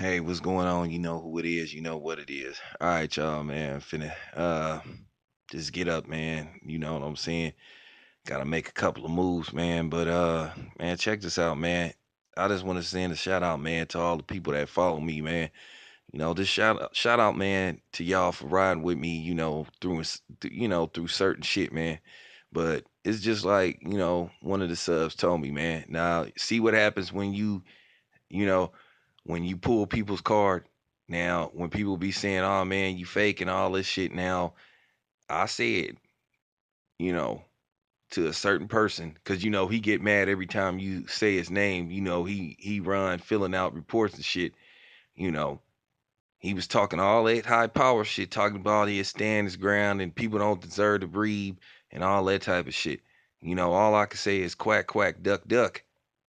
Hey, what's going on? You know who it is, you know what it is. All right, y'all, man. Finna just get up, man. You know what I'm saying? Gotta make a couple of moves, man. But man, check this out, man. I just want to send a shout out, man, to all the people that follow me, man. This shout out, man, to y'all for riding with me, through certain shit, man. But it's just like, one of the subs told me, man. Now, see what happens when you know, when you pull people's card. Now, when people be saying, "Oh man, you fake and all this shit," now I said, you know, to a certain person, because he get mad every time you say his name. He run filling out reports and shit. You know, he was talking all that high power shit, talking about he'll stand his ground and people don't deserve to breathe and all that type of shit. All I can say is quack quack duck duck.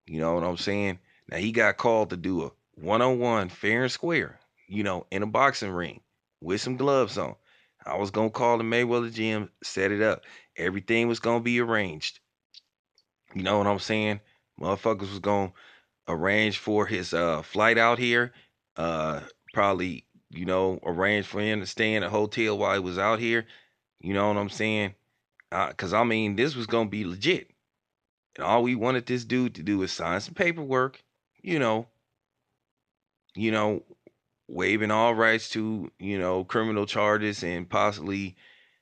You know what I'm saying? Now he got called to do a one-on-one fair and square, in a boxing ring with some gloves on. I was gonna call the Mayweather gym, set it up. Everything was gonna be arranged. You know what I'm saying? Motherfuckers was gonna arrange for his flight out here. Uh Probably, arrange for him to stay in a hotel while he was out here. You know what I'm saying? Cause I mean this was gonna be legit. And all we wanted this dude to do is sign some paperwork, you know, you know, waiving all rights to, criminal charges and possibly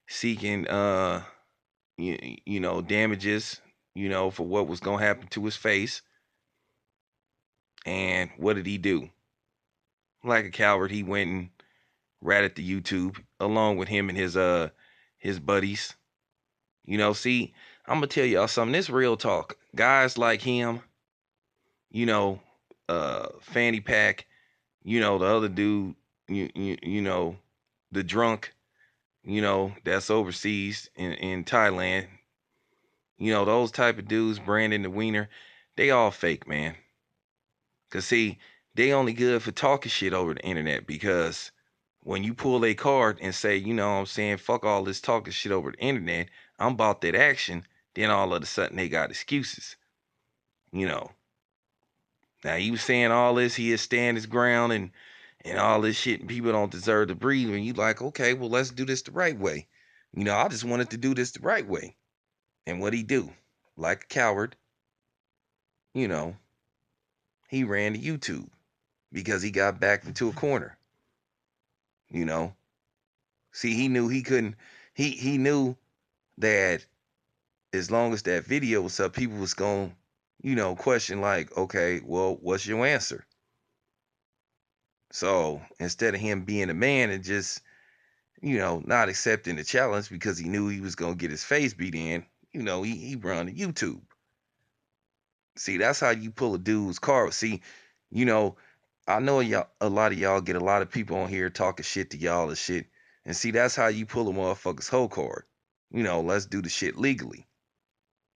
seeking damages, for what was gonna happen to his face. And what did he do? Like a coward, he went and ratted the YouTube along with him and his buddies. See, I'm gonna tell y'all something. This real talk. Guys like him, you know, Fanny Pack, the other dude, the drunk, that's overseas in Thailand. Those type of dudes, Brandon the Wiener, they all fake, man. Cause see, they only good for talking shit over the internet because when you pull a card and say, what I'm saying, fuck all this talking shit over the internet, I'm about that action, then all of a sudden they got excuses. You know. Now you saying all this, he'll stand his ground and all this shit, and people don't deserve to breathe. And you like, okay, well, let's do this the right way. I just wanted to do this the right way. And what he do? Like a coward, you know, he ran to YouTube because he got backed into a corner. You know, see, he knew he couldn't. He knew that as long as that video was up, people was going, question like, okay, well, what's your answer? So instead of him being a man and just, not accepting the challenge because he knew he was gonna get his face beat in, he run to YouTube. See, that's how you pull a dude's car. See, you know, I know y'all, a lot of y'all get a lot of people on here talking shit to y'all and shit. And see, that's how you pull a motherfucker's whole card. Let's do the shit legally.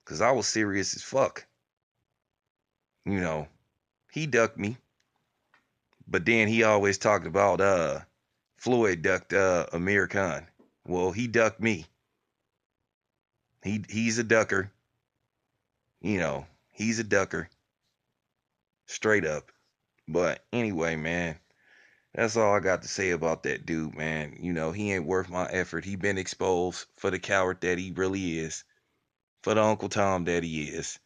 Cause I was serious as fuck. You know, he ducked me, but then he always talked about Floyd ducked Amir Khan. Well, he ducked me. He's a ducker. He's a ducker, straight up. But anyway, man, that's all I got to say about that dude, man. He ain't worth my effort. He been exposed for the coward that he really is, for the Uncle Tom that he is,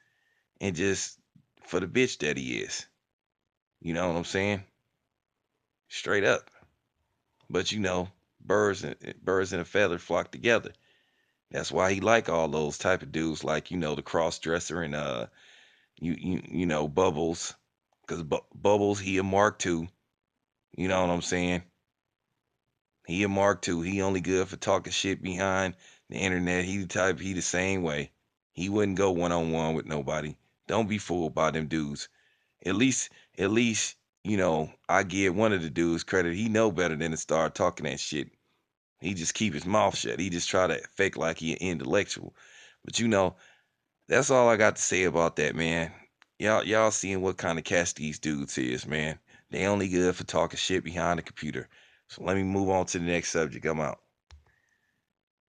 and just for the bitch that he is. You know what I'm saying? Straight up. But birds and a feather flock together. That's why he like all those type of dudes, like the cross dresser and Bubbles, because Bubbles he a Mark II. You know what I'm saying? He a Mark II. He only good for talking shit behind the internet. He the same way. He wouldn't go one on one with nobody. Don't be fooled by them dudes. At least, at least, I give one of the dudes credit. He know better than to start talking that shit. He just keep his mouth shut. He just try to fake like he intellectual. But that's all I got to say about that, man. Y'all seeing what kind of cast these dudes is, man. They only good for talking shit behind the computer. So let me move on to the next subject. I'm out.